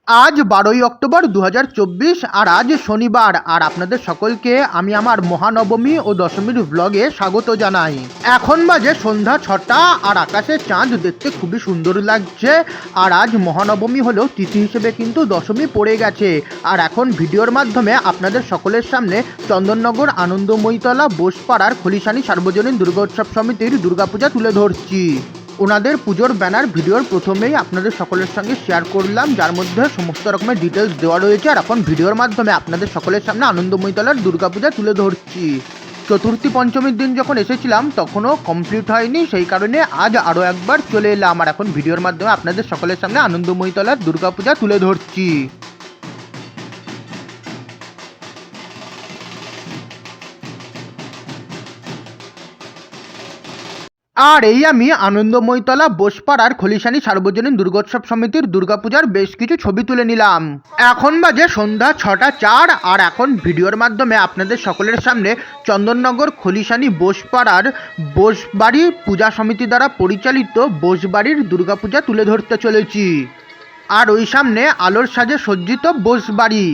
আজ 12ই অক্টোবর 2024 আর আজ শনিবার। আর আপনাদের সকলকে আমি আমার মহানবমী ও দশমীর ব্লগে স্বাগত জানাই। এখন বাজে সন্ধ্যা 6টা আর আকাশে চাঁদ দেখতে খুবই সুন্দর লাগছে। আর আজ মহানবমী হলেও তিথি হিসেবে কিন্তু দশমী পড়ে গেছে। আর এখন ভিডিওর মাধ্যমে আপনাদের সকলের সামনে চন্দননগর আনন্দময়ীতলা বোসপাড়ার খলিশানী সার্বজনীন দুর্গোৎসব সমিতির দুর্গাপূজা তুলে ধরছি। ওনাদের পুজোর ব্যানার ভিডিওর প্রথমেই আপনাদের সকলের সঙ্গে শেয়ার করলাম, যার মধ্যে সমস্ত রকমের ডিটেলস দেওয়া রয়েছে। আর এখন ভিডিওর মাধ্যমে আপনাদের সকলের সামনে আনন্দময়ীতলার দুর্গাপূজা তুলে ধরছি। চতুর্থী পঞ্চমীর দিন যখন এসেছিলাম তখনও কমপ্লিট হয়নি, সেই কারণে আজ আরও একবার চলে এলাম। আর এখন ভিডিওর মাধ্যমে আপনাদের সকলের সামনে আনন্দময়ীতলার দুর্গাপূজা তুলে ধরছি। আর এই আমি আনন্দময়ীতলা বোসপাড়ার খলিশানী সার্বজনীন দুর্গোৎসব সমিতির দুর্গাপূজার বেশ কিছু ছবি তুলে নিলাম। এখন বাজে সন্ধ্যা 6টা 4 আর এখন ভিডিওর মাধ্যমে আপনাদের সকলের সামনে চন্দননগর খলিশানী বোসপাড়ার বোসবাড়ি পূজা সমিতি দ্বারা পরিচালিত বোসবাড়ির দুর্গাপূজা তুলে ধরতে চলেছি। আর ওই সামনে আলোর সাজে সজ্জিত বোসবাড়ি।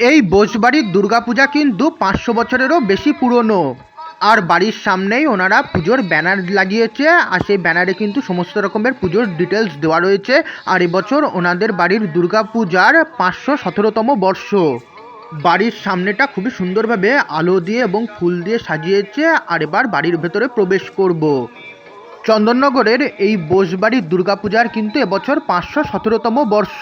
এই বোসবাড়ির দুর্গাপূজা কিন্তু 500 বছরেরও বেশি পুরনো। আর বাড়ির সামনেই ওনারা পুজোর ব্যানার লাগিয়েছে, আর সেই ব্যানারে কিন্তু সমস্ত রকমের পুজোর ডিটেলস দেওয়া রয়েছে। আর এবছর ওনাদের বাড়ির দুর্গাপূজার 517তম বর্ষ। বাড়ির সামনেটা খুবই সুন্দরভাবে আলো দিয়ে এবং ফুল দিয়ে সাজিয়েছে। আর এবার বাড়ির ভেতরে প্রবেশ করব। চন্দননগরের এই বোসবাড়ির দুর্গাপূজার কিন্তু এবছর 517তম বর্ষ।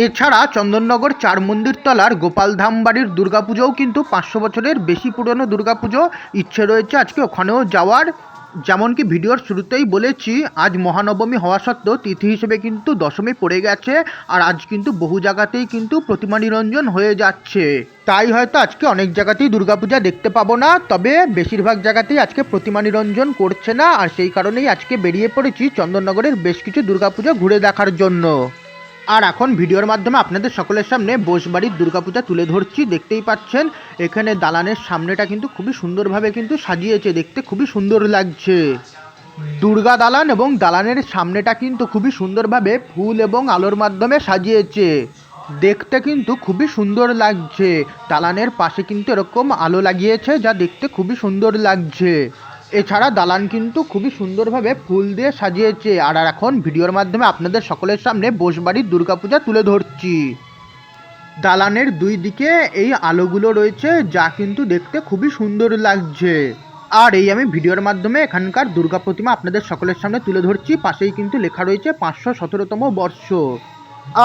এছাড়া চন্দননগর চার মন্দির তলার গোপালধাম বাড়ির দুর্গাপুজোও কিন্তু 500 বছরের বেশি পুরনো দুর্গাপুজো। ইচ্ছে রয়েছে আজকে ওখানেও যাওয়ার। যেমন কি ভিডিওর শুরুতেই বলেছি, আজ মহানবমী হওয়া সত্ত্বেও তিথি হিসেবে কিন্তু দশমী পড়ে গেছে। আর আজ কিন্তু বহু জায়গাতেই কিন্তু প্রতিমা নিরঞ্জন হয়ে যাচ্ছে। তাই হয়তো আজকে অনেক জায়গাতেই দুর্গাপূজা দেখতে পাবো না, তবে বেশিরভাগ জায়গাতেই আজকে প্রতিমা নিরঞ্জন করছে না। আর সেই কারণেই আজকে বেরিয়ে পড়েছি চন্দননগরের বেশ কিছু দুর্গাপূজা ঘুরে দেখার জন্য। আর এখন ভিডিওর মাধ্যমে আপনাদের সকলের সামনে বোসবাড়ির দুর্গাপূজা তুলে ধরছি। দেখতেই পাচ্ছেন এখানে দালানের সামনেটা কিন্তু খুবই সুন্দরভাবে কিন্তু সাজিয়েছে, দেখতে খুবই সুন্দর লাগছে। দুর্গা দালান এবং দালানের সামনেটা কিন্তু খুবই সুন্দরভাবে ফুল এবং আলোর মাধ্যমে সাজিয়েছে, দেখতে কিন্তু খুবই সুন্দর লাগছে। দালানের পাশে কিন্তু এরকম আলো লাগিয়েছে, যা দেখতে খুবই সুন্দর লাগছে। এছাড়া দালান কিন্তু খুবই সুন্দরভাবে ফুল দিয়ে সাজিয়েছে। আর এখন ভিডিওর মাধ্যমে আপনাদের সকলের সামনে বোসবাড়ির দুর্গাপূজা তুলে ধরছি। দালানের দুই দিকে এই আলোগুলো রয়েছে, যা কিন্তু দেখতে খুবই সুন্দর লাগছে। আর এই আমি ভিডিওর মাধ্যমে এখানকার দুর্গা প্রতিমা আপনাদের সকলের সামনে তুলে ধরছি। পাশেই কিন্তু লেখা রয়েছে 517তম বর্ষ।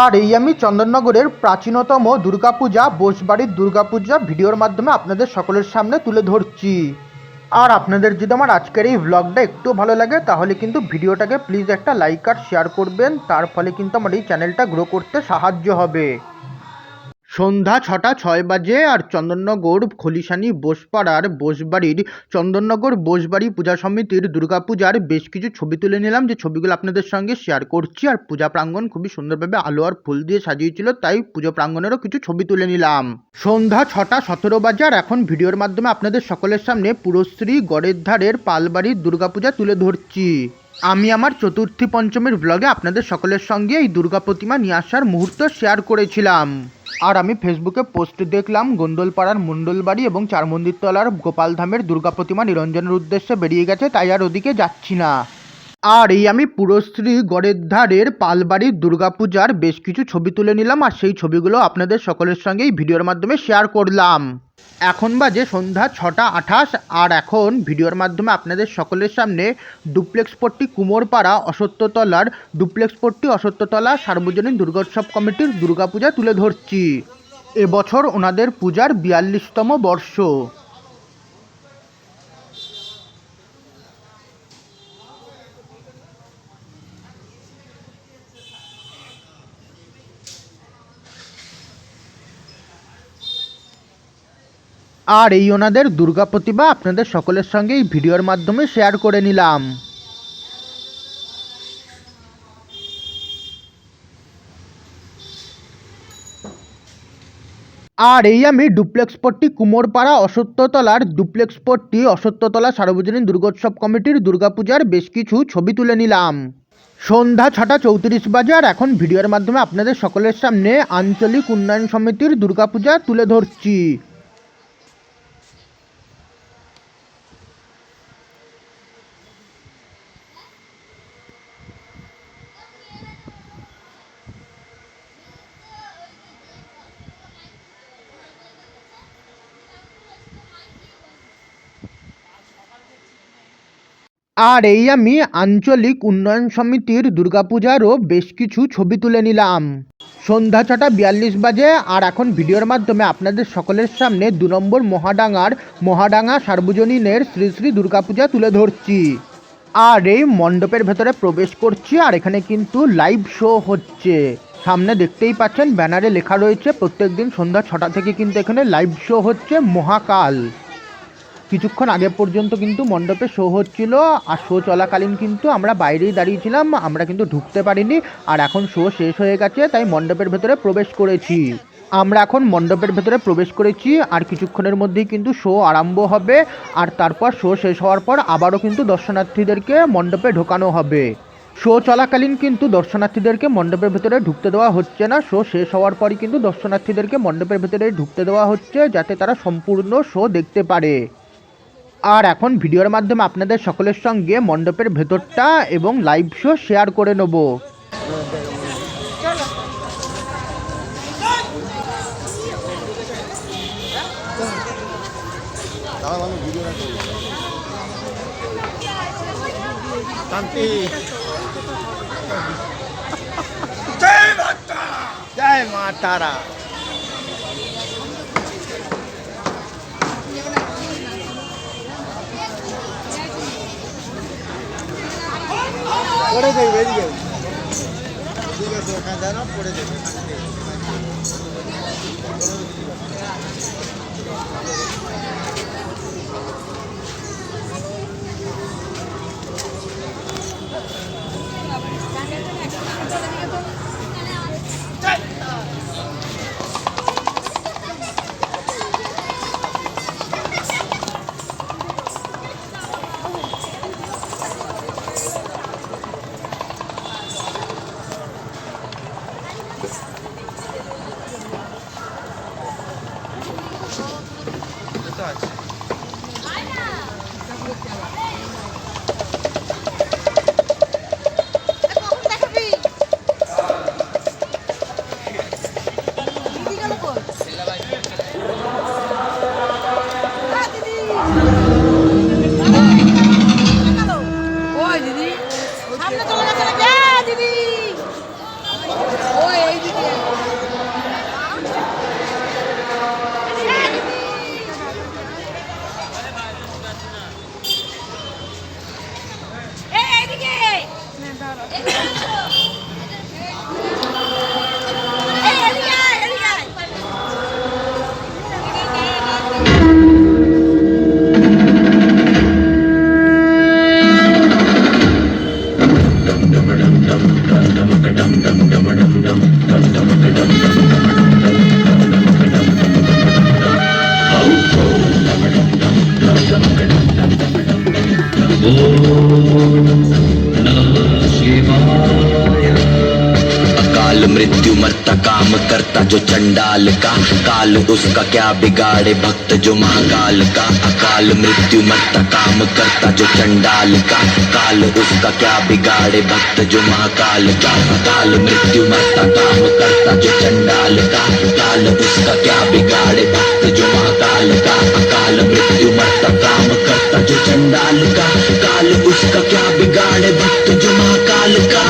আর এই আমি চন্দননগরের প্রাচীনতম দুর্গাপূজা বোসবাড়ির দুর্গাপূজা ভিডিওর মাধ্যমে আপনাদের সকলের সামনে তুলে ধরছি। আর আপনাদের যদি আমার আজকের এই ব্লগটা একটু ভালো লাগে তাহলে কিন্তু ভিডিওটাকে প্লিজ একটা লাইক আর শেয়ার করবেন, তার ফলে কিন্তু আমার এই চ্যানেলটা গ্রো করতে সাহায্য হবে। সন্ধ্যা 6টা 6 বাজে আর চন্দননগর খলিশানী বোসপাড়ার বোসবাড়ির চন্দননগর বোসবাড়ি পূজা সমিতির দুর্গাপূজার বেশ কিছু ছবি তুলে নিলাম, যে ছবিগুলো আপনাদের সঙ্গে শেয়ার করছি। আর পূজা প্রাঙ্গণ খুবই সুন্দরভাবে আলো আর ফুল দিয়ে সাজিয়েছিল, তাই পূজা প্রাঙ্গণেরও কিছু ছবি তুলে নিলাম। সন্ধ্যা 6টা 17 বাজে আর এখন ভিডিওর মাধ্যমে আপনাদের সকলের সামনে পুরশ্রী গড়ের ধারের পালবাড়ির দুর্গাপূজা তুলে ধরছি। আমি আমার চতুর্থী পঞ্চমীর ব্লগে আপনাদের সকলের সঙ্গে এই দুর্গা প্রতিমা নিয়ে আসার মুহূর্ত শেয়ার করেছিলাম। আর আমি ফেসবুকে পোস্ট দেখলাম গোন্দলপাড়ার মণ্ডলবাড়ি এবং চার মন্দির তলার গোপালধামের দুর্গা প্রতিমা নিরঞ্জনের উদ্দেশ্যে বেরিয়ে গেছে, তাই আর ওদিকে যাচ্ছি না। আর এই আমি পুরশ্রী গড়ের ধারের পালবাড়ির দুর্গাপূজার বেশ কিছু ছবি তুলে নিলাম, আর সেই ছবিগুলো আপনাদের সকলের সঙ্গে এই ভিডিওর মাধ্যমে শেয়ার করলাম। এখন বাজে সন্ধ্যা 6টা 28 আর এখন ভিডিওর মাধ্যমে আপনাদের সকলের সামনে ডুপ্লেক্স পট্টি কুমোরপাড়া অসত্যতলার ডুপ্লেক্স পট্টি অসত্যতলা সার্বজনীন দুর্গোৎসব কমিটির দুর্গাপূজা তুলে ধরছি। এবছর ওনাদের পূজার 42তম বর্ষ। আর এই ওনাদের দুর্গা প্রতিমা আপনাদের সকলের সঙ্গে এই ভিডিওর মাধ্যমে শেয়ার করে নিলাম। আর এই আমি ডুপ্লেক্স পট্টি কুমোরপাড়া অসত্যতলার ডুপ্লেক্স পট্টি অসত্যতলা সার্বজনীন দুর্গোৎসব কমিটির দুর্গাপূজার বেশ কিছু ছবি তুলে নিলাম। সন্ধ্যা 6:34 বাজে আর এখন ভিডিওর মাধ্যমে আপনাদের সকলের সামনে আঞ্চলিক উন্নয়ন সমিতির দুর্গাপূজা তুলে ধরছি। আর এই আমি আঞ্চলিক উন্নয়ন সমিতির দুর্গাপূজারও বেশ কিছু ছবি তুলে নিলাম। সন্ধ্যা 6:42 বাজে আর এখন ভিডিওর মাধ্যমে আপনাদের সকলের সামনে 2 নম্বর মহাডাঙ্গা সার্বজনীনের শ্রী শ্রী দুর্গাপূজা তুলে ধরছি। আর এই মণ্ডপের ভেতরে প্রবেশ করছি আর এখানে কিন্তু লাইভ শো হচ্ছে। সামনে দেখতেই পাচ্ছেন ব্যানারে লেখা রয়েছে প্রত্যেকদিন সন্ধ্যা 6টা থেকে কিন্তু এখানে লাইভ শো হচ্ছে মহাকাল। কিছুক্ষণ আগে পর্যন্ত কিন্তু মণ্ডপে শো হচ্ছিল আর শো চলাকালীন কিন্তু আমরা বাইরেই দাঁড়িয়েছিলাম, আমরা কিন্তু ঢুকতে পারিনি। আর এখন শো শেষ হয়ে গেছে তাই মণ্ডপের ভেতরে প্রবেশ করেছি। আমরা এখন মণ্ডপের ভেতরে প্রবেশ করেছি আর কিছুক্ষণের মধ্যেই কিন্তু শো আরম্ভ হবে। আর তারপর শো শেষ হওয়ার পর আবারও কিন্তু দর্শনার্থীদেরকে মণ্ডপে ঢোকানো হবে। শো চলাকালীন কিন্তু দর্শনার্থীদেরকে মণ্ডপের ভেতরে ঢুকতে দেওয়া হচ্ছে না। শো শেষ হওয়ার পরই কিন্তু দর্শনার্থীদেরকে মণ্ডপের ভেতরে ঢুকতে দেওয়া হচ্ছে যাতে তারা সম্পূর্ণ শো দেখতে পারে। আর এখন ভিডিওর মাধ্যমে আপনাদের সকলের সঙ্গে মণ্ডপের ভেতরটা এবং লাইভ শো শেয়ার করে নেব। जय मां तारा। পড়ে যাই বেরিয়ে ঠিক আছে ওখানে জানো পড়ে যাবে। अकाल मृत्यु मरता काम करता जो चंडाल का, काल उसका क्या बिगाड़े भक्त जो महाकाल का। अकाल मृत्यु मरता काम करता जो चंडाल का, काल उसका क्या बिगाड़े भक्त जो महाकाल का। अकाल मृत्यु मरता काम करता जो चंडाल का, काल उसका क्या बिगाड़े भक्त जो महाकाल का। अकाल मृत्यु मरता काम करता जो चंडाल का, काल उसका क्या बिगाड़े भक्त जो महाकाल का।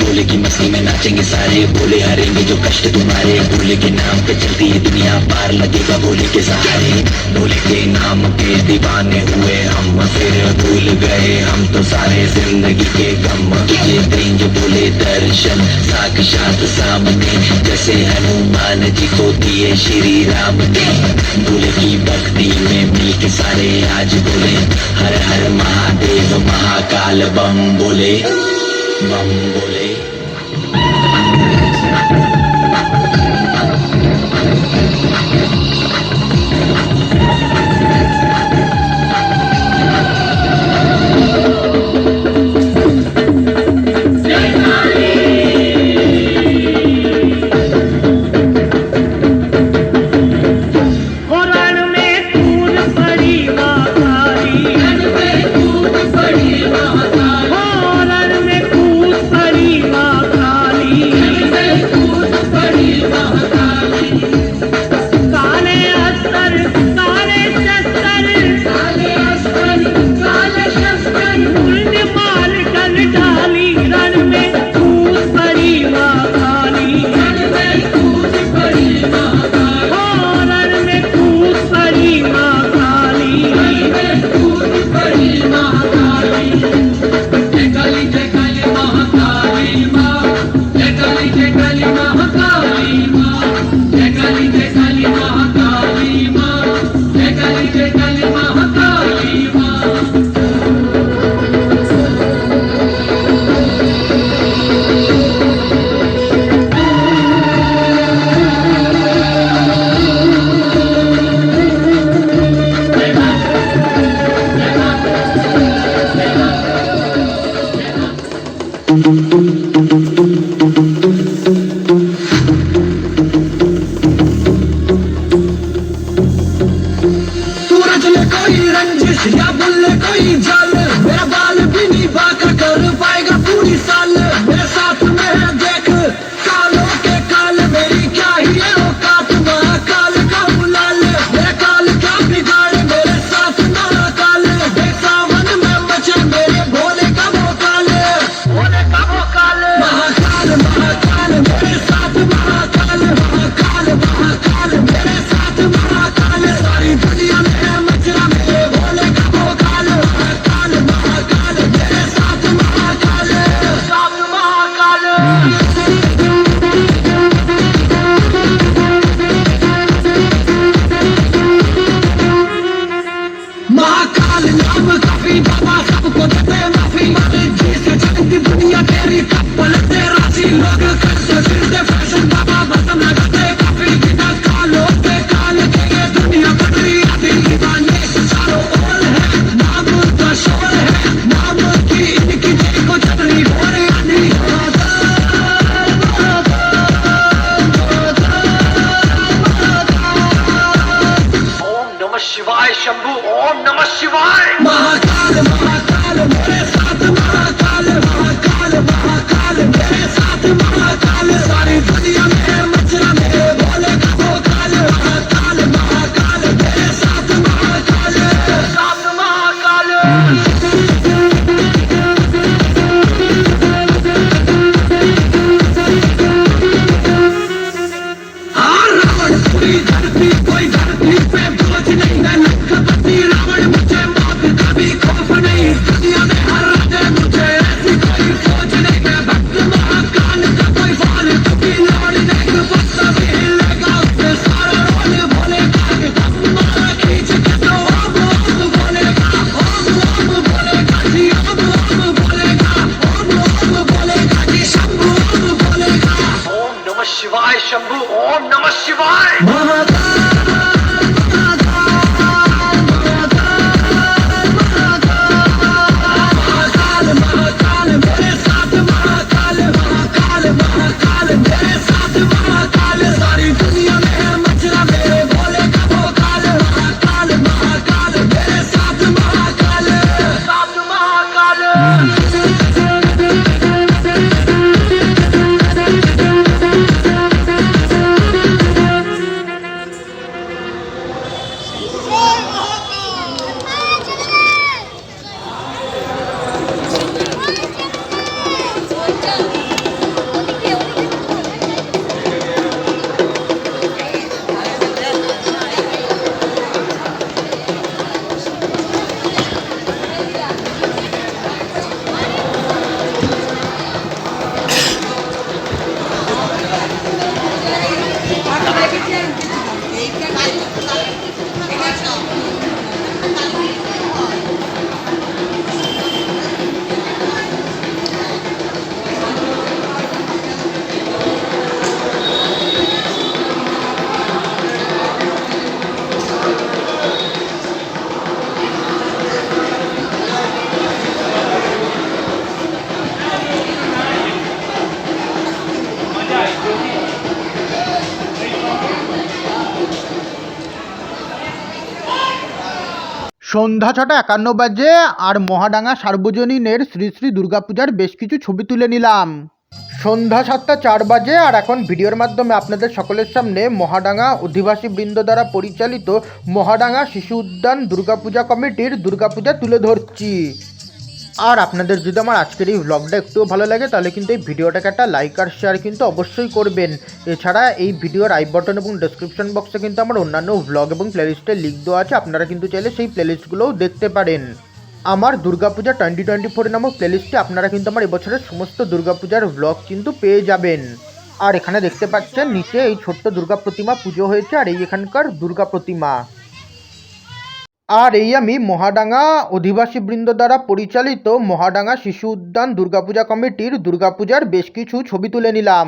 भोले की मस्ती में नाचेंगे सारे, भोले हरेंगे जो कष्ट तुम्हारे। भोले के नाम पे चलती है दुनिया, पार लगेगा भोले के सहारे। भोले के नाम के दीवाने हुए हम, फिर भूल गए हम तो सारे जिंदगी के गम। तुझे देंगे भोले दर्शन साक्षात सामने, जैसे हनुमान जी को दिए श्री राम ने। भोले की भक्ति में मिल के सारे आज बोले, हर हर महादेव महाकाल बम बोले, बम बोले। সন্ধ্যা 6:51 বাজে আর মহাডাঙ্গা সার্বজনীনের শ্রী শ্রী দুর্গাপূজার বেশ কিছু ছবি তুলে নিলাম। সন্ধ্যা 7:04 বাজে আর এখন ভিডিওর মাধ্যমে আপনাদের সকলের সামনে মহাডাঙ্গা অধিবাসী বৃন্দ দ্বারা পরিচালিত মহাডাঙ্গা শিশু উদ্যান দুর্গাপূজা কমিটির দুর্গাপূজা তুলে ধরছি। আর আপনাদের যদি আমার আজকের এই ভ্লগটা একটুও ভালো লাগে তাহলে কিন্তু এই ভিডিওটাকে একটা লাইক আর শেয়ার কিন্তু অবশ্যই করবেন। এছাড়া এই ভিডিওর আই বাটন এবং ডেসক্রিপশন বক্সে কিন্তু আমার অন্যান্য ভ্লগ এবং প্লেলিস্টের লিঙ্ক দেওয়া আছে, আপনারা কিন্তু চাইলে সেই প্লেলিস্টগুলোও দেখতে পারেন। আমার দুর্গাপূজা 2024 নামক প্লেলিস্টে আপনারা কিন্তু আমার এবছরের সমস্ত দুর্গাপূজার ভ্লগ কিন্তু পেয়ে যাবেন। আর এখানে দেখতে পাচ্ছেন নিচে এই ছোট্ট দুর্গা প্রতিমা পুজো হয়েছে আর এই এখানকার দুর্গা প্রতিমা। আর এই আমি মহাডাঙ্গা অধিবাসী বৃন্দ দ্বারা পরিচালিত মহাডাঙ্গা শিশু উদ্যান দুর্গাপূজা কমিটির দুর্গাপূজার বেশ কিছু ছবি তুলে নিলাম।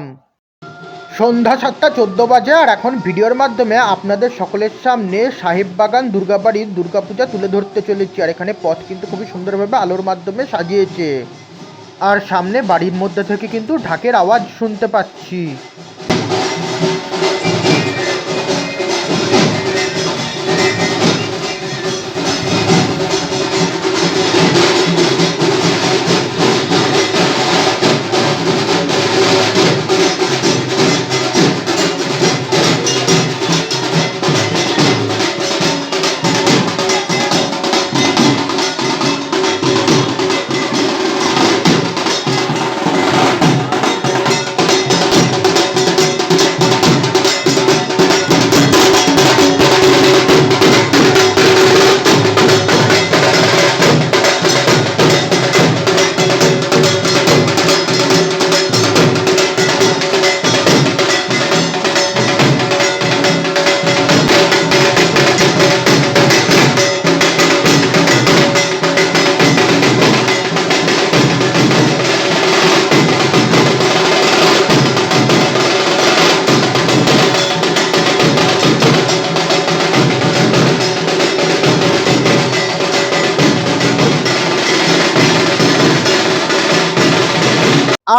সন্ধ্যা 7:14 বাজে আর এখন ভিডিওর মাধ্যমে আপনাদের সকলের সামনে সাহেববাগান দুর্গাবাড়ির দুর্গাপূজা তুলে ধরতে চলেছি। আর এখানে পথ কিন্তু খুবই সুন্দরভাবে আলোর মাধ্যমে সাজিয়েছে আর সামনে বাড়ির মধ্যে থেকে কিন্তু ঢাকের আওয়াজ শুনতে পাচ্ছি।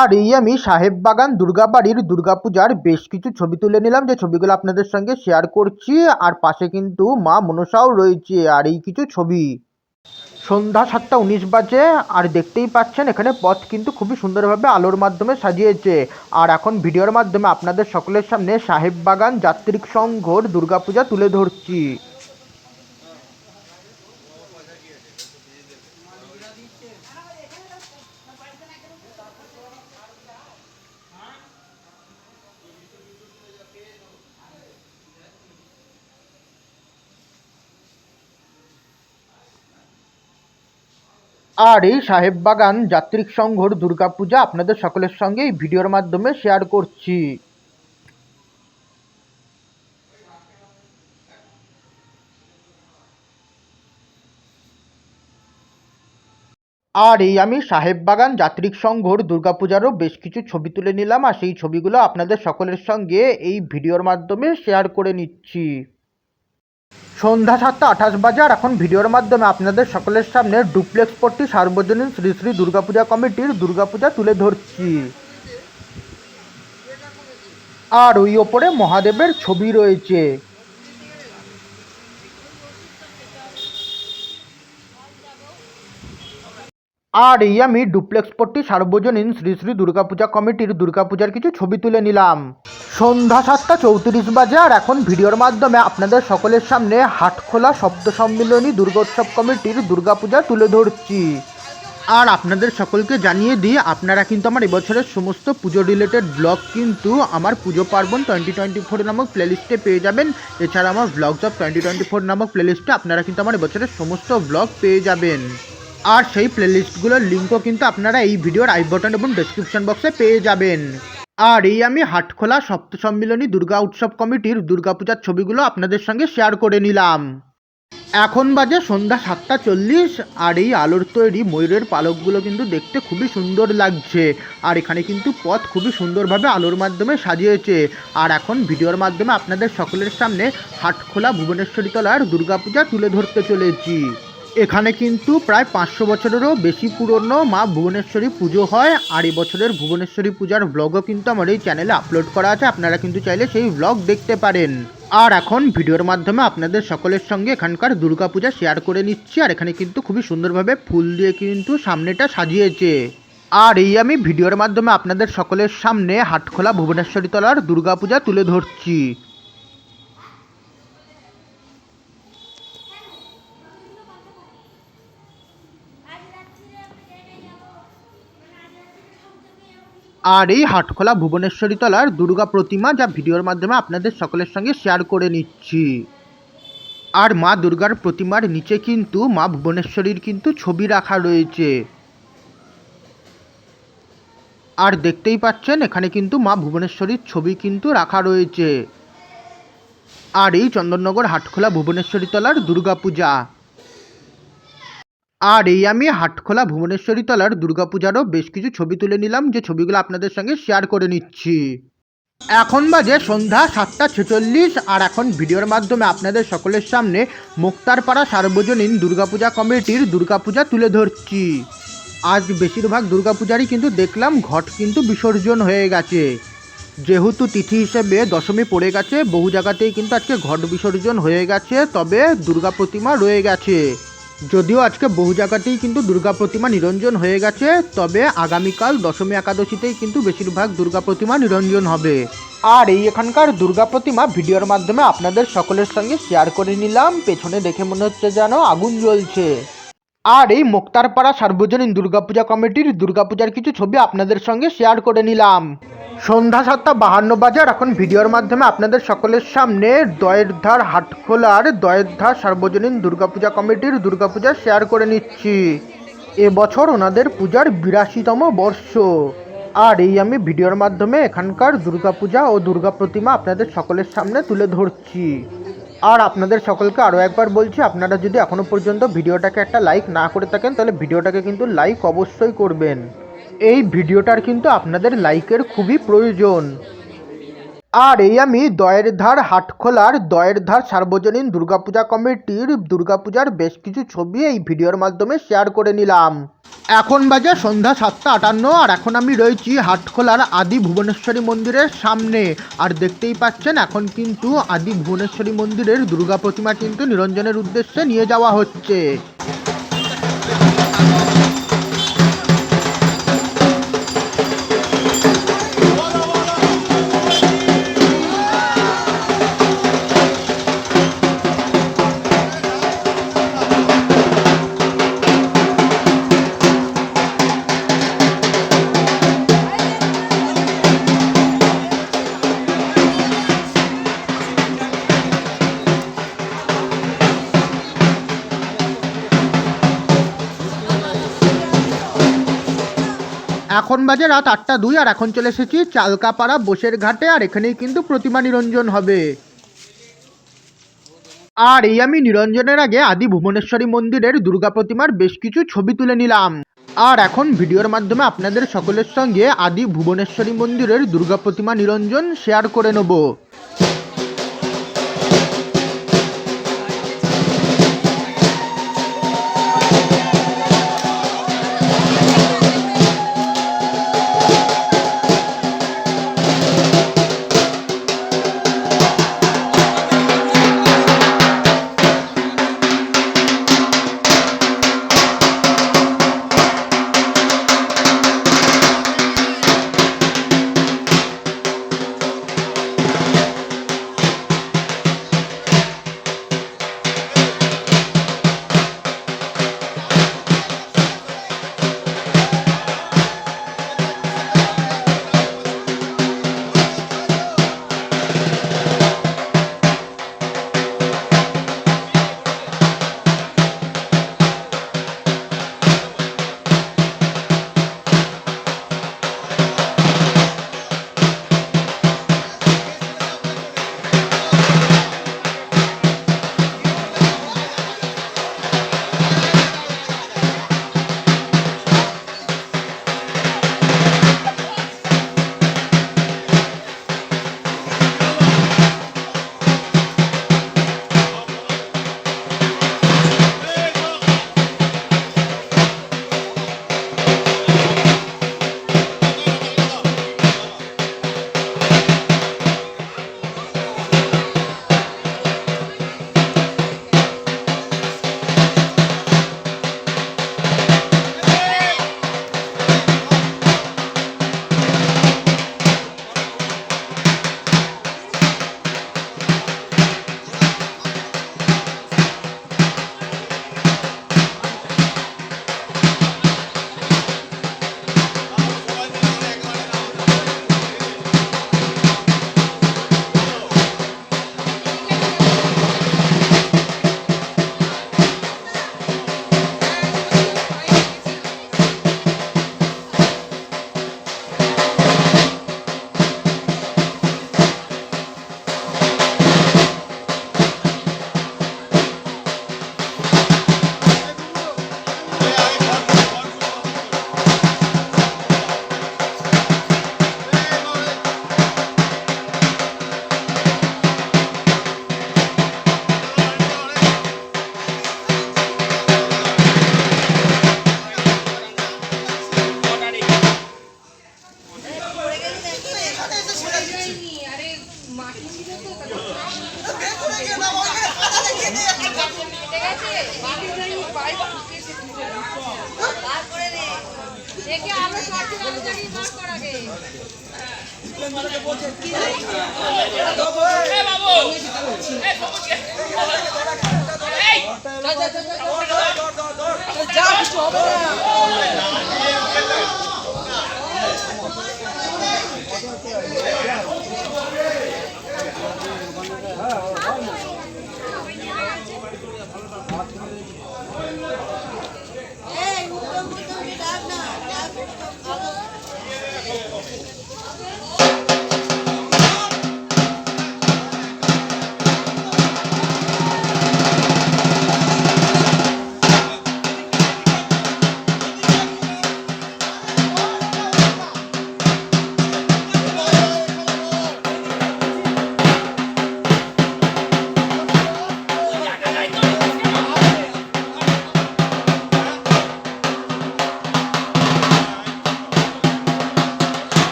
আর এই আমি সাহেববাগান দুর্গাবাড়ির দুর্গাপূজার বেশ কিছু ছবি তুলে নিলাম, যে ছবিগুলো আপনাদের সঙ্গে শেয়ার করছি। আর পাশে কিন্তু মা মনসাও রয়েছে আর এই কিছু ছবি। সন্ধ্যা 7:19 বাজে আর দেখতেই পাচ্ছেন এখানে পথ কিন্তু খুবই সুন্দরভাবে আলোর মাধ্যমে সাজিয়েছে। আর এখন ভিডিওর মাধ্যমে আপনাদের সকলের সামনে সাহেববাগান যাত্রিক সংঘর দুর্গাপূজা তুলে ধরছি। আর এই সাহেববাগান যাত্রিক সংঘর দুর্গাপূজা আপনাদের সকলের সঙ্গে এই ভিডিওর মাধ্যমে শেয়ার করছি। আর এই আমি সাহেববাগান যাত্রিক সংঘর দুর্গাপূজারও বেশ কিছু ছবি তুলে নিলাম আর সেই ছবিগুলো আপনাদের সকলের সঙ্গে এই ভিডিওর মাধ্যমে শেয়ার করে নিচ্ছি। সন্ধ্যা 7:28 বাজে আর এখন ভিডিওর মাধ্যমে আপনাদের সকলের সামনে ডুপ্লেক্স পট্টি সার্বজনীন শ্রী শ্রী দুর্গাপূজা কমিটির দুর্গাপূজা তুলে ধরছি। আর ওই ওপরে মহাদেবের ছবি রয়েছে। আর এই আমি ডুপ্লেক্স পট্টি সার্বজনীন শ্রী শ্রী দুর্গাপূজা কমিটির দুর্গাপূজার কিছু ছবি তুলে নিলাম। সন্ধ্যা 7:34 বাজে আর এখন ভিডিওর মাধ্যমে আপনাদের সকলের সামনে হাটখোলা সপ্ত সম্মিলনী দুর্গোৎসব কমিটির দুর্গাপূজা তুলে ধরছি। আর আপনাদের সকলকে জানিয়ে দিই, আপনারা কিন্তু আমার এবছরের সমস্ত পুজো রিলেটেড ব্লগ কিন্তু আমার পুজো পার্বণ 2024 নামক প্লেলিস্টে পেয়ে যাবেন। এছাড়া আমার ব্লগস অফ 2024 নামক প্লেলিস্টে আপনারা কিন্তু আমার এবছরের সমস্ত ব্লগ পেয়ে যাবেন। আর সেই প্লেলিস্টগুলোর লিঙ্কও কিন্তু আপনারা এই ভিডিওর আই বাটন এবং ডেসক্রিপশন বক্সে পেয়ে যাবেন। আর এই আমি হাটখোলা সপ্ত সম্মিলনী দুর্গা উৎসব কমিটির দুর্গাপূজার ছবিগুলো আপনাদের সঙ্গে শেয়ার করে নিলাম। এখন বাজে সন্ধ্যা 7:40 আর এই আলোর তৈরি ময়ূরের পালকগুলো কিন্তু দেখতে খুবই সুন্দর লাগছে। আর এখানে কিন্তু পথ খুবই সুন্দরভাবে আলোর মাধ্যমে সাজিয়েছে। আর এখন ভিডিওর মাধ্যমে আপনাদের সকলের সামনে হাটখোলা ভুবনেশ্বরী তলার দুর্গাপূজা তুলে ধরতে চলেছি। এখানে কিন্তু প্রায় 500 বছরেরও বেশি পুরনো মা ভুবনেশ্বরী পুজো হয়। আর এবছরের ভুবনেশ্বরী পূজার ব্লগও কিন্তু আমার এই চ্যানেলে আপলোড করা আছে, আপনারা কিন্তু চাইলে সেই ব্লগ দেখতে পারেন। আর এখন ভিডিওর মাধ্যমে আপনাদের সকলের সঙ্গে এখানকার দুর্গাপূজা শেয়ার করে নিচ্ছি। আর এখানে কিন্তু খুবই সুন্দরভাবে ফুল দিয়ে কিন্তু সামনেটা সাজিয়েছে। আর এই আমি ভিডিওর মাধ্যমে আপনাদের সকলের সামনে হাটখোলা ভুবনেশ্বরী তলার দুর্গাপূজা তুলে ধরছি। আর এই হাটখোলা ভুবনেশ্বরী তলার দুর্গা প্রতিমা যা ভিডিওর মাধ্যমে আপনাদের সকলের সঙ্গে শেয়ার করে নিচ্ছি। আর মা দুর্গার প্রতিমার নিচে কিন্তু মা ভুবনেশ্বরীর কিন্তু ছবি রাখা রয়েছে। আর দেখতেই পাচ্ছেন এখানে কিন্তু মা ভুবনেশ্বরীর ছবি কিন্তু রাখা রয়েছে। আর এই চন্দননগর হাটখোলা ভুবনেশ্বরী তলার দুর্গাপূজা। আর এই আমি হাটখোলা ভুবনেশ্বরী তলার দুর্গাপূজারও বেশ কিছু ছবি তুলে নিলাম, যে ছবিগুলো আপনাদের সঙ্গে শেয়ার করে নিচ্ছি। এখন বাজে সন্ধ্যা 7:46। আর এখন ভিডিওর মাধ্যমে আপনাদের সকলের সামনে মুক্তারপাড়া সার্বজনীন দুর্গাপূজা কমিটির দুর্গাপূজা তুলে ধরছি। আজ বেশিরভাগ দুর্গাপূজারই কিন্তু দেখলাম ঘট কিন্তু বিসর্জন হয়ে গেছে। যেহেতু তিথি হিসেবে দশমী পড়ে গেছে, বহু জায়গাতেই কিন্তু আজকে ঘট বিসর্জন হয়ে গেছে, তবে দুর্গা প্রতিমা রয়ে গেছে। যদিও আজকে বহু জায়গাতেই কিন্তু দুর্গা প্রতিমা নিরঞ্জন হয়ে গেছে, তবে আগামীকাল দশমী একাদশীতেই কিন্তু বেশিরভাগ দুর্গা প্রতিমা নিরঞ্জন হবে। আর এই এখানকার দুর্গা প্রতিমা ভিডিওর মাধ্যমে আপনাদের সকলের সঙ্গে শেয়ার করে নিলাম। পেছনে দেখে মনে হচ্ছে যেন আগুন জ্বলছে। আর এই মুক্তারপাড়া সার্বজনীন দুর্গাপূজা কমিটির দুর্গাপূজার কিছু ছবি আপনাদের সঙ্গে শেয়ার করে নিলাম। সন্ধ্যা 7:52 বাজে। এখন ভিডিওর মাধ্যমে আপনাদের সকলের সামনে দয়েরধার হাটখোলার দয়েরধার সার্বজনীন দুর্গাপূজা কমিটির দুর্গাপূজা শেয়ার করে নিচ্ছি। এবছর ওনাদের পূজার 82তম বর্ষ। আর এই আমি ভিডিওর মাধ্যমে এখানকার দুর্গাপূজা ও দুর্গা প্রতিমা আপনাদের সকলের সামনে তুলে ধরছি। আর আপনাদের সকলকে আরও একবার বলছি, আপনারা যদি এখনও পর্যন্ত ভিডিওটাকে একটা লাইক না করে থাকেন তাহলে ভিডিওটাকে কিন্তু লাইক অবশ্যই করবেন। এই ভিডিওটার কিন্তু আপনাদের লাইকের খুবই প্রয়োজন। আর এই আমি দয়েরধার হাটখোলার দয়েরধার সার্বজনীন দুর্গাপূজা কমিটির দুর্গাপূজার বেশ কিছু ছবি এই ভিডিওর মাধ্যমে শেয়ার করে নিলাম। এখন বাজে সন্ধ্যা 7:58। আর এখন আমি রয়েছি হাটখোলার আদি ভুবনেশ্বরী মন্দিরের সামনে। আর দেখতেই পাচ্ছেন এখন কিন্তু আদি ভুবনেশ্বরী মন্দিরের দুর্গা প্রতিমা কিন্তু নিরঞ্জনের উদ্দেশ্যে নিয়ে যাওয়া হচ্ছে। এখন বাজে রাত 8:02। আর এখন চলে এসেছি চালকাপাড়া বোসের ঘাটে। আর এখানেই কিন্তু প্রতিমা নিরঞ্জন হবে। আর এই আমি নিরঞ্জনের আগে আদি ভুবনেশ্বরী মন্দিরের দুর্গা প্রতিমার বেশ কিছু ছবি তুলে নিলাম। আর এখন ভিডিওর মাধ্যমে আপনাদের সকলের সঙ্গে আদি ভুবনেশ্বরী মন্দিরের দুর্গা প্রতিমা নিরঞ্জন শেয়ার করে নেব।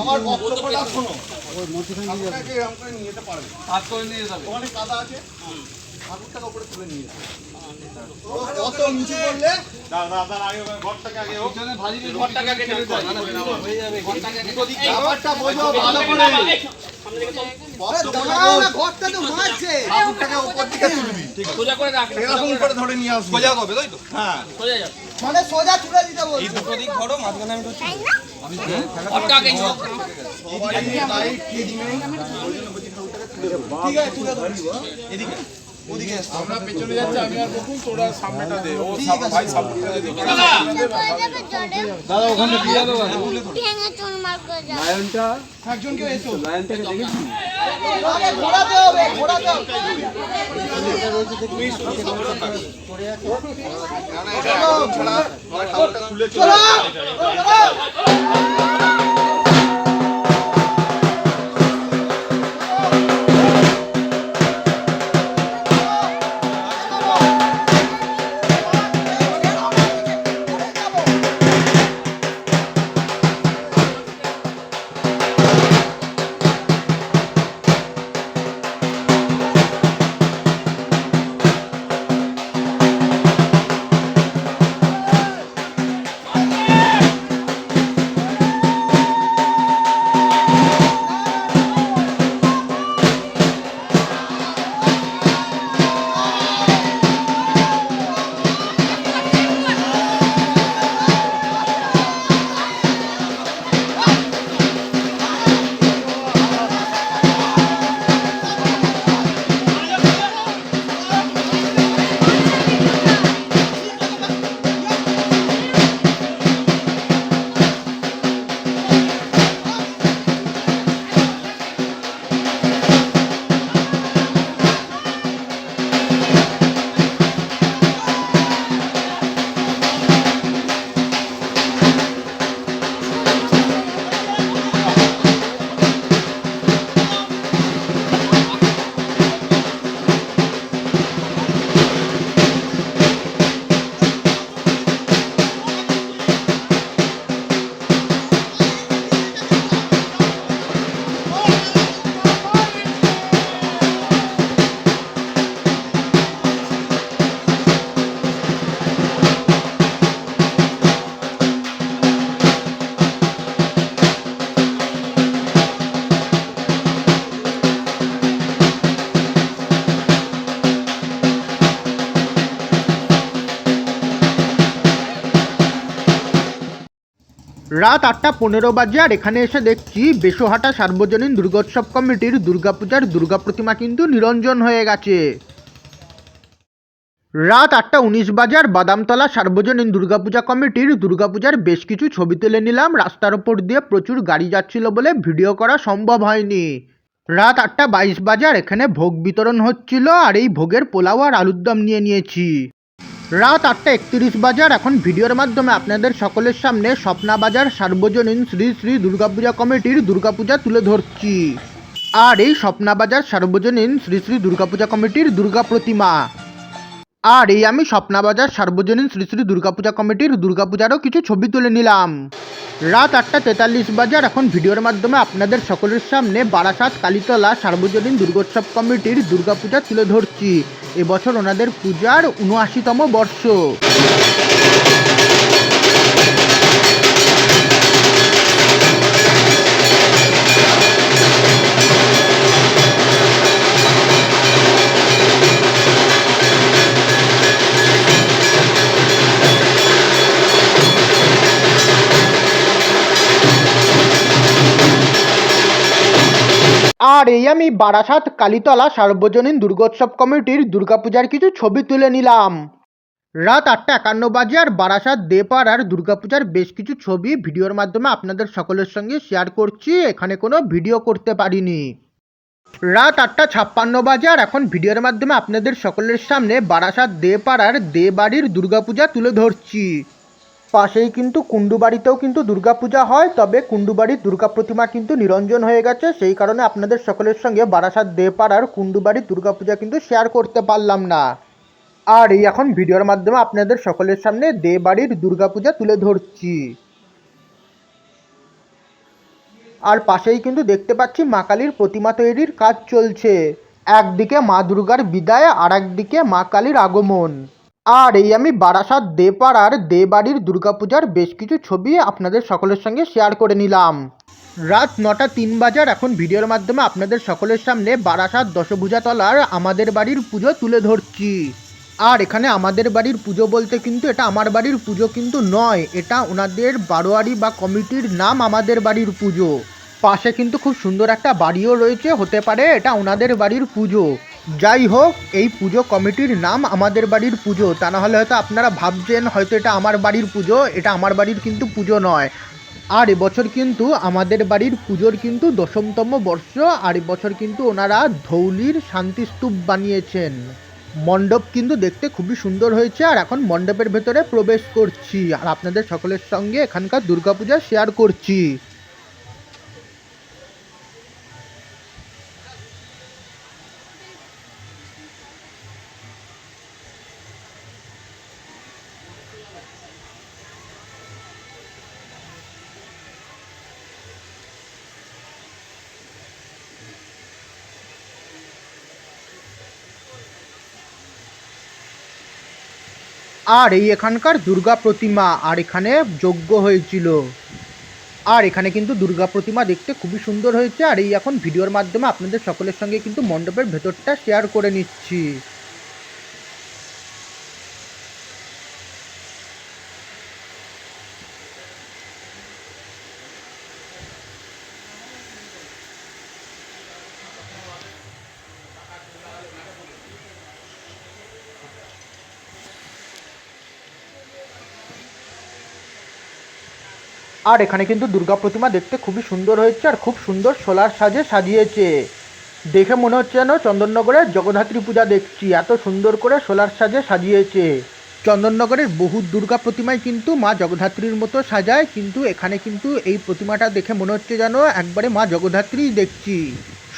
আমার বক্তব্যটা শোনো। ওই মধ্যখানে এরকম করে নিয়ে যেতে পারবে, হাত করে নিয়ে যাবে, ওখানে কাদা আছে, ঠাকুরটাকে উপরে তুলে নিয়ে যাবে। কত নিচে করলে ব্যাপারটা বোঝো ভালো করে। ঘরটা তো মারছে, ঠাকুরটাকে উপর দিকে তুলবি, এরকম করে ধরে নিয়ে আসবি, সোজা হবে তাই তো? হ্যাঁ মানে সোজা তুলে দিতে বলছি। এই দুটো দিক ধরো, মাঝখানে আমি ধরছি। ঠিক আছে তুলে ধরবি এদিকে ওদিকে আমরা পেছনে যাচ্ছি, আমি আর বকুল তোরা সামনেটা দে, ও ভাই সামনেটা দে। দাদা ওখানে দিয়ে দাও, তুলে ধর লায়নটা একজনকে এসো, লায়নটাকে দেখেছি আরে ঘোরাতে হবে, ঘোরাতে হবে। তুমি পড়ে আছে না, এটা ছাড়া ঠাকুরটা তুলে চলো। রাত 8:15 বাজে আর এখানে এসে দেখছি বেশহাটা সার্বজনীন দুর্গোৎসব কমিটির দুর্গাপূজার দুর্গা প্রতিমা কিন্তু নিরঞ্জন হয়ে গেছে। রাত 8:19 বাজে আর বাদামতলা সার্বজনীন দুর্গাপূজা কমিটির দুর্গাপূজার বেশ কিছু ছবি তুলে নিলাম। রাস্তার ওপর দিয়ে প্রচুর গাড়ি যাচ্ছিল বলে ভিডিও করা সম্ভব হয়নি। রাত 8:22 বাজে আর এখানে ভোগ বিতরণ হচ্ছিল আর এই ভোগের পোলাও আর আলুর দম নিয়ে নিয়েছি। রাত 8:31 বাজে আর এখন ভিডিওর মাধ্যমে আপনাদের সকলের সামনে স্বপ্না বাজার সার্বজনীন শ্রী শ্রী দুর্গাপূজা কমিটির দুর্গাপূজা তুলে ধরছি। আর এই স্বপ্না বাজার সার্বজনীন শ্রী শ্রী দুর্গাপূজা কমিটির দুর্গা প্রতিমা আর এই আমি স্বপ্নাবাজার সার্বজনীন শ্রী শ্রী দুর্গাপূজা কমিটির দুর্গাপূজারও কিছু ছবি তুলে নিলাম। রাত 8:43 বাজে আর এখন ভিডিওর মাধ্যমে আপনাদের সকলের সামনে বারাসাত কালীতলা সার্বজনীন দুর্গোৎসব কমিটির দুর্গাপূজা তুলে ধরছি। এবছর ওনাদের পূজার ৭৯তম বর্ষ। আর এই আমি বারাসাত কালীতলা সার্বজনীন দুর্গোৎসব কমিটির দুর্গাপূজার কিছু ছবি তুলে নিলাম। রাত 8:51 বাজে আর বারাসাত দেপাড়ার দুর্গাপূজার বেশ কিছু ছবি ভিডিওর মাধ্যমে আপনাদের সকলের সঙ্গে শেয়ার করছি। এখানে কোনো ভিডিও করতে পারিনি। রাত 8:56 বাজে আর এখন ভিডিওর মাধ্যমে আপনাদের সকলের সামনে বারাসাত দেপাড়ার দেবাড়ির দুর্গাপূজা তুলে ধরছি। পাশেই কিন্তু কুণ্ডুবাড়িতেও কিন্তু দুর্গাপূজা হয়, তবে কুণ্ডুবাড়ির দুর্গা প্রতিমা কিন্তু নিরঞ্জন হয়ে গেছে, সেই কারণে আপনাদের সকলের সঙ্গে বারাসাত দেপাড়ার কুণ্ডুবাড়ির দুর্গাপূজা কিন্তু শেয়ার করতে পারলাম না। আর এই এখন ভিডিওর মাধ্যমে আপনাদের সকলের সামনে দেবাড়ির দুর্গাপূজা তুলে ধরছি। আর পাশেই কিন্তু দেখতে পাচ্ছি মা কালীর প্রতিমা তৈরির কাজ চলছে। একদিকে মা দুর্গার বিদায় আর একদিকে মা কালীর আগমন। আর এই আমি বারাসাত দেপাড়ার দেবাড়ির দুর্গাপূজার বেশ কিছু ছবি আপনাদের সকলের সঙ্গে শেয়ার করে নিলাম। রাত 9:03 বাজে আর এখন ভিডিওর মাধ্যমে আপনাদের সকলের সামনে বারাসাত দশভুজাতলার আমাদের বাড়ির পুজো তুলে ধরছি। আর এখানে আমাদের বাড়ির পুজো বলতে কিন্তু এটা আমার বাড়ির পুজো কিন্তু নয়, এটা ওনাদের বারোয়ারি বা কমিটির নাম আমাদের বাড়ির পুজো। পাশে কিন্তু খুব সুন্দর একটা বাড়িও রয়েছে, হতে পারে এটা ওনাদের বাড়ির পুজো। যাই হোক, এই পুজো কমিটির নাম আমাদের বাড়ির পুজো, তা না হলে হয়তো আপনারা ভাবছেন হয়তো এটা আমার বাড়ির পুজো। এটা আমার বাড়ির কিন্তু পুজো নয়। আর এবছর কিন্তু আমাদের বাড়ির পুজোর কিন্তু 10তম বর্ষ। আর এবছর কিন্তু ওনারা ধৌলির শান্তিস্তূপ বানিয়েছেন। মণ্ডপ কিন্তু দেখতে খুবই সুন্দর হয়েছে। আর এখন মণ্ডপের ভেতরে প্রবেশ করছি আর আপনাদের সকলের সঙ্গে এখানকার দুর্গাপূজা শেয়ার করছি। আর এই এখানকার দুর্গা প্রতিমা, আর এখানে যজ্ঞ হয়েছিল। আর এখানে কিন্তু দুর্গা প্রতিমা দেখতে খুবই সুন্দর হয়েছে। আর এই এখন ভিডিওর মাধ্যমে আপনাদের সকলের সঙ্গে কিন্তু মণ্ডপের ভেতরটা শেয়ার করে নিচ্ছি। আর এখানে কিন্তু দুর্গা প্রতিমা দেখতে খুবই সুন্দর হয়েছে আর খুব সুন্দর সোলার সাজে সাজিয়েছে। দেখে মনে হচ্ছে যেন চন্দননগরের জগদ্ধাত্রী পূজা দেখছি, এত সুন্দর করে সোলার সাজে সাজিয়েছে। চন্দননগরের বহু দুর্গা প্রতিমায় কিন্তু মা জগদ্ধাত্রীর মতো সাজায়, কিন্তু এখানে কিন্তু এই প্রতিমাটা দেখে মনে হচ্ছে যেন একবারে মা জগদ্ধাত্রীই দেখছি।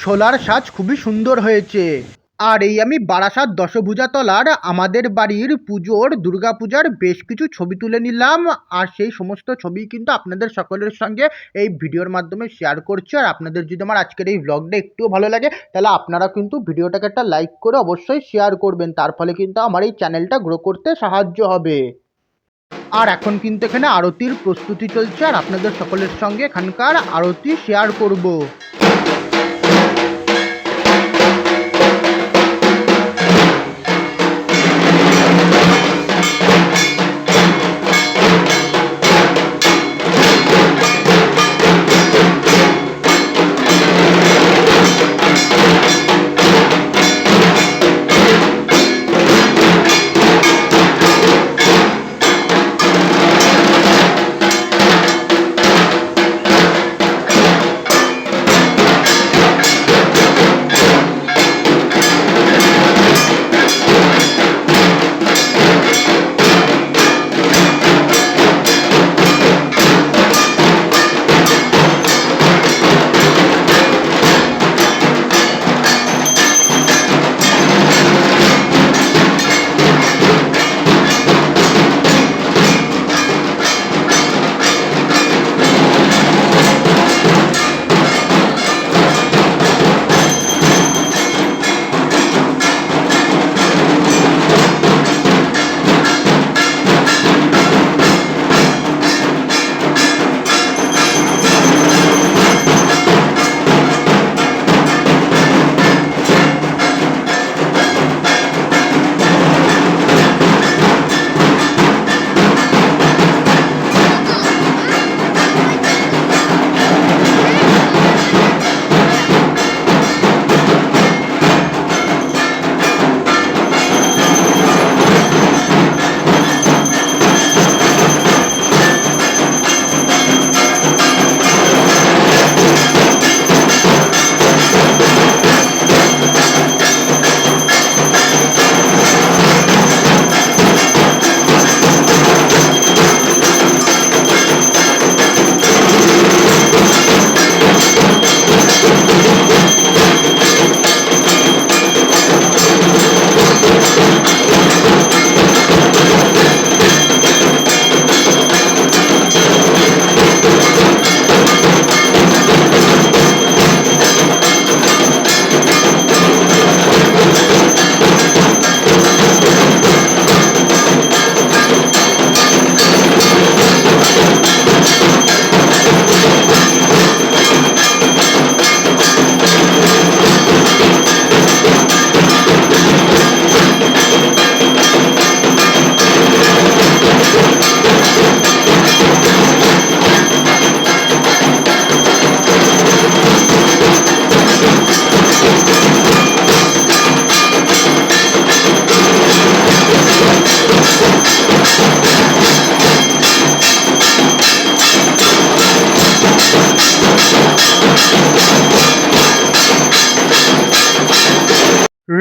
সোলার সাজ খুবই সুন্দর হয়েছে। আর এই আমি বারাসাত দশভুজাতলার আমাদের বাড়ির পুজোর দুর্গাপূজার বেশ কিছু ছবি তুলে নিলাম। আর সেই সমস্ত ছবি কিন্তু আপনাদের সকলের সঙ্গে এই ভিডিওর মাধ্যমে শেয়ার করছি। আর আপনাদের যদি আমার আজকের এই ব্লগটা একটুও ভালো লাগে তাহলে আপনারা কিন্তু ভিডিওটাকে একটা লাইক করে অবশ্যই শেয়ার করবেন, তার ফলে কিন্তু আমার এই চ্যানেলটা গ্রো করতে সাহায্য হবে। আর এখন কিন্তু এখানে আরতির প্রস্তুতি চলছে আর আপনাদের সকলের সঙ্গে এখানকার আরতি শেয়ার করব।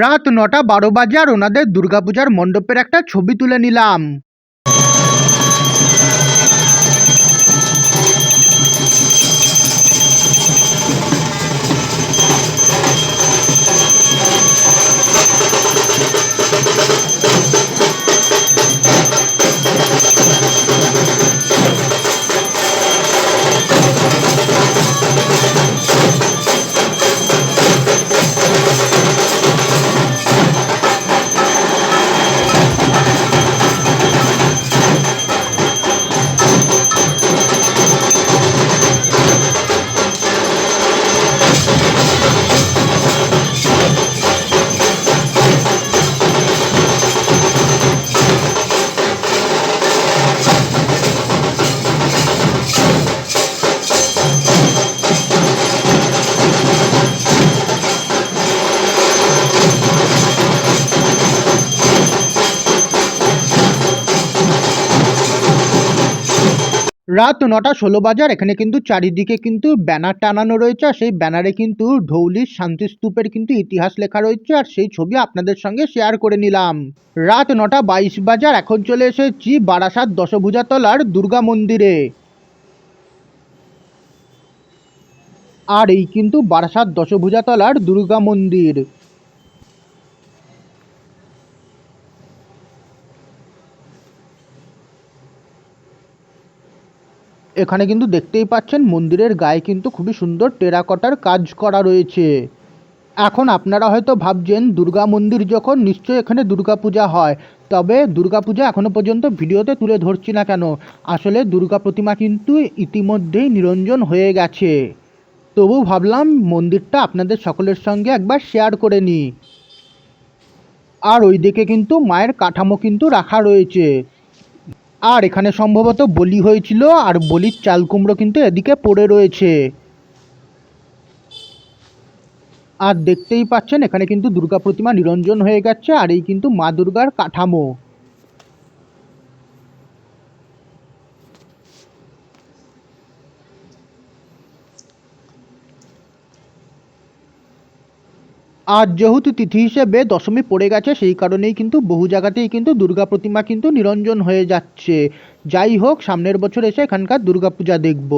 রাত 9:12 বাজে আর ওনাদের দুর্গাপূজার মণ্ডপের একটা ছবি তুলে নিলাম। রাত 9:16 বাজে আর এখানে কিন্তু চারিদিকে কিন্তু ব্যানার টানানো রয়েছে আর সেই ব্যানারে কিন্তু ধৌলির শান্তিস্তূপের কিন্তু ইতিহাস লেখা রয়েছে আর সেই ছবি আপনাদের সঙ্গে শেয়ার করে নিলাম। রাত 9:22 বাজে আর এখন চলে এসেছি বারাসাত দশভুজাতলার দুর্গা মন্দিরে। আর এই কিন্তু বারাসাত দশভুজাতলার দুর্গা মন্দির। এখানে কিন্তু দেখতেই পাচ্ছেন মন্দিরের গায়ে কিন্তু খুবই সুন্দর টেরাকোটার কাজ করা রয়েছে। এখন আপনারা হয়তো ভাবছেন দুর্গা মন্দির যখন নিশ্চয়ই এখানে দুর্গাপূজা হয়, তবে দুর্গাপূজা এখনো পর্যন্ত ভিডিওতে তুলে ধরছি না কেন, আসলে দুর্গা প্রতিমা কিন্তু ইতিমধ্যেই নিরঞ্জন হয়ে গেছে। তবু ভাবলাম মন্দিরটা আপনাদের সকলের সঙ্গে একবার শেয়ার করে নিই। আর ওইদিকে কিন্তু মায়ের কাঠামো কিন্তু রাখা রয়েছে। আর এখানে সম্ভবত বলি হয়েছিল আর বলির চাল কুমড়ো কিন্তু এদিকে পড়ে রয়েছে। আর দেখতেই পাচ্ছেন এখানে কিন্তু দুর্গা প্রতিমা নিরঞ্জন হয়ে গেছে আর এই কিন্তু মা দুর্গার কাঠামো। আর যেহেতু তিথি হিসেবে দশমী পড়ে গেছে সেই কারণেই কিন্তু বহু জায়গাতেই কিন্তু দুর্গা প্রতিমা কিন্তু নিরঞ্জন হয়ে যাচ্ছে। যাই হোক, সামনের বছর এসে এখানকার দুর্গাপূজা দেখব।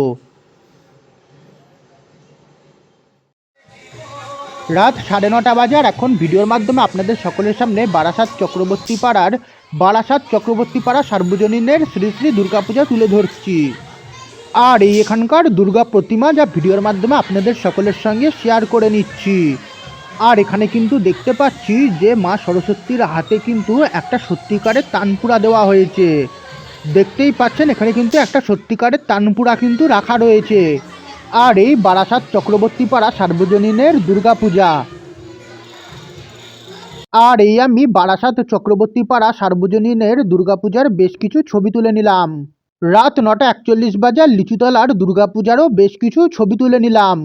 রাত 9:30 বাজে আর এখন ভিডিওর মাধ্যমে আপনাদের সকলের সামনে বারাসাত চক্রবর্তীপাড়া সার্বজনীনের শ্রী শ্রী দুর্গাপূজা তুলে ধরছি। আর এই এখানকার দুর্গা প্রতিমা যা ভিডিওর মাধ্যমে আপনাদের সকলের সঙ্গে শেয়ার করে নিচ্ছি। আর এখানে কিন্তু দেখতে পাচ্ছি যে মা সরস্বতীর হাতে কিন্তু একটা সত্যিকারের তানপুরা দেওয়া হয়েছে। দেখতেই পাচ্ছেন এখানে কিন্তু একটা সত্যিকারের তানপুরা কিন্তু রাখা রয়েছে। আর এই বারাসাত চক্রবর্তীপাড়া সার্বজনীনের দুর্গাপূজা। আর এই আমি বারাসাত চক্রবর্তীপাড়া সার্বজনীনের দুর্গাপূজার বেশ কিছু ছবি তুলে নিলাম। রাত 9:41 বাজে লিচুতলার দুর্গাপূজারও বেশ কিছু ছবি তুলে নিলাম।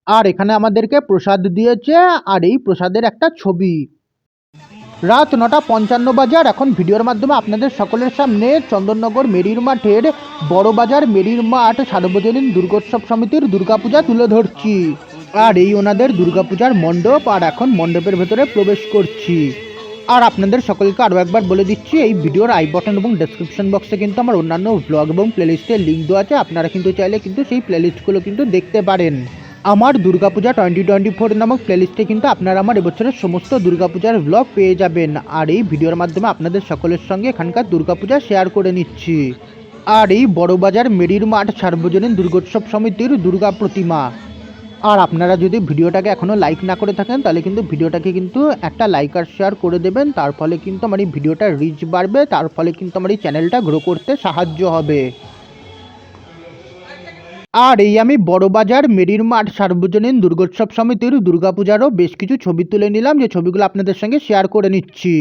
আর এখানে আমাদেরকে প্রসাদ দিয়েছে আর এই প্রসাদের একটা ছবি। রাত 9:55 বাজে আর এখন ভিডিওর মাধ্যমে আপনাদের সকলের সামনে চন্দননগর মেরির মাঠের বড়বাজার মেরির মাঠ সার্বজনীন দুর্গোৎসব সমিতির দুর্গাপূজা তুলে ধরছি। আর এই ওনাদের দুর্গাপূজার মণ্ডপ, আর এখন মণ্ডপের ভেতরে প্রবেশ করছি। আর আপনাদের সকলকে আরও একবার বলে দিচ্ছি, এই ভিডিওর আই বাটন এবং ডেসক্রিপশন বক্সে কিন্তু আমার অন্যান্য ব্লগ এবং প্লেলিস্টের লিঙ্ক দেওয়া আছে। আপনারা কিন্তু চাইলে কিন্তু সেই প্লেলিস্টগুলো কিন্তু দেখতে পারেন। আমার দুর্গাপূজা 2024 নামক প্লেলিস্টে কিন্তু আপনারা আমার এবছরের সমস্ত দুর্গাপূজার ব্লগ পেয়ে যাবেন। আর এই ভিডিওর মাধ্যমে আপনাদের সকলের সঙ্গে এখানকার দুর্গাপূজা শেয়ার করে নিচ্ছি। আর এই বড়বাজার মেরির মাঠ সার্বজনীন দুর্গোৎসব সমিতির দুর্গা প্রতিমা। আর আপনারা যদি ভিডিওটাকে এখনও লাইক না করে থাকেন তাহলে কিন্তু ভিডিওটাকে কিন্তু একটা লাইক আর শেয়ার করে দেবেন। তার ফলে কিন্তু আমার এই ভিডিওটার রিচ বাড়বে, তার ফলে কিন্তু আমার এই চ্যানেলটা গ্রো করতে সাহায্য হবে। আর এই আমি বড়বাজার মেরির মাঠ সার্বজনীন দুর্গোৎসব সমিতির দুর্গাপূজারও বেশ কিছু ছবি তুলে নিলাম, যে ছবিগুলো আপনাদের সঙ্গে শেয়ার করে নিচ্ছি।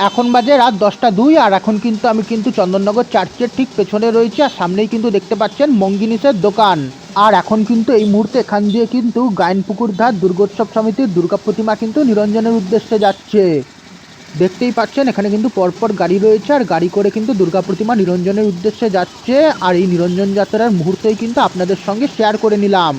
এখন বাজে রাত 10:02 আর এখন কিন্তু আমি কিন্তু চন্দননগর চার্চের ঠিক পেছনে রয়েছি। আর সামনেই কিন্তু দেখতে পাচ্ছেন মঙ্গিনিসের দোকান। আর এখন কিন্তু এই মুহূর্তে এখান দিয়ে কিন্তু গায়নপুকুর ধার দুর্গোৎসব সমিতির দুর্গা প্রতিমা কিন্তু নিরঞ্জনের উদ্দেশ্যে যাচ্ছে। দেখতেই পাচ্ছেন এখানে কিন্তু পরপর গাড়ি রয়েছে, আর গাড়ি করে কিন্তু দুর্গা প্রতিমা নিরঞ্জনের উদ্দেশ্যে যাচ্ছে। আর এই নিরঞ্জন যাত্রার মুহূর্তই কিন্তু আপনাদের সঙ্গে শেয়ার করে নিলাম।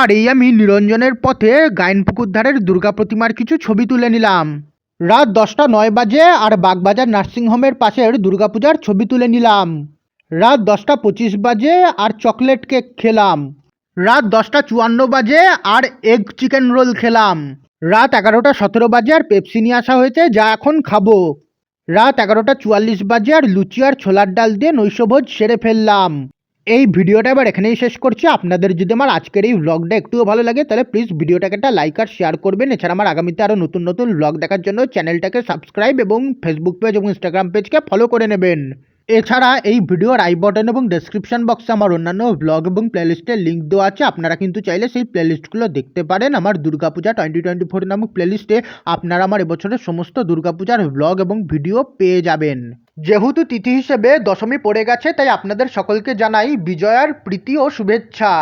আর এই আমি নিরঞ্জনের পথে গাইনপুকুর ধারের দুর্গা প্রতিমার কিছু ছবি তুলে নিলাম। রাত 10:09 বাজে আর বাগবাজার নার্সিংহোমের পাশের দুর্গাপূজার ছবি তুলে নিলাম। রাত 10:25 বাজে আর চকলেট কেক খেলাম। রাত 10:54 বাজে আর এগ চিকেন রোল খেলাম। রাত 11:17 বাজে আর পেপসি নিয়ে আসা হয়েছে, যা এখন খাবো। রাত 11:44 বাজে আর লুচি আর ছোলার ডাল দিয়ে নৈশভোজ সেরে ফেললাম। এই ভিডিওটা এবার এখানেই শেষ করছি। আপনাদের যদি আমার আজকের এই ব্লগটা একটুও ভালো লাগে তাহলে প্লিজ ভিডিওটাকে একটা লাইক আর শেয়ার করবেন। এছাড়া আমার আগামীতে আরও নতুন নতুন ব্লগ দেখার জন্য চ্যানেলটাকে সাবস্ক্রাইব এবং ফেসবুক পেজ এবং ইনস্টাগ্রাম পেজকে ফলো করে নেবেন। এছাড়া এই ভিডিওর আই বাটন এবং ডেসক্রিপশন বক্সে আমার অন্যান্য ব্লগ এবং প্লেলিস্টের লিঙ্ক দেওয়া আছে। আপনারা কিন্তু চাইলে সেই প্লেলিস্টগুলো দেখতে পারেন। আমার দুর্গাপূজা 2024 নামক প্লেলিস্টে আপনারা আমার এবছরের সমস্ত দুর্গাপূজার ব্লগ এবং ভিডিও পেয়ে যাবেন। যেহেতু তিথি হিসেবে দশমী পড়ে গেছে, তাই আপনাদের সকলকে জানাই বিজয়ার প্রীতি ও শুভেচ্ছা।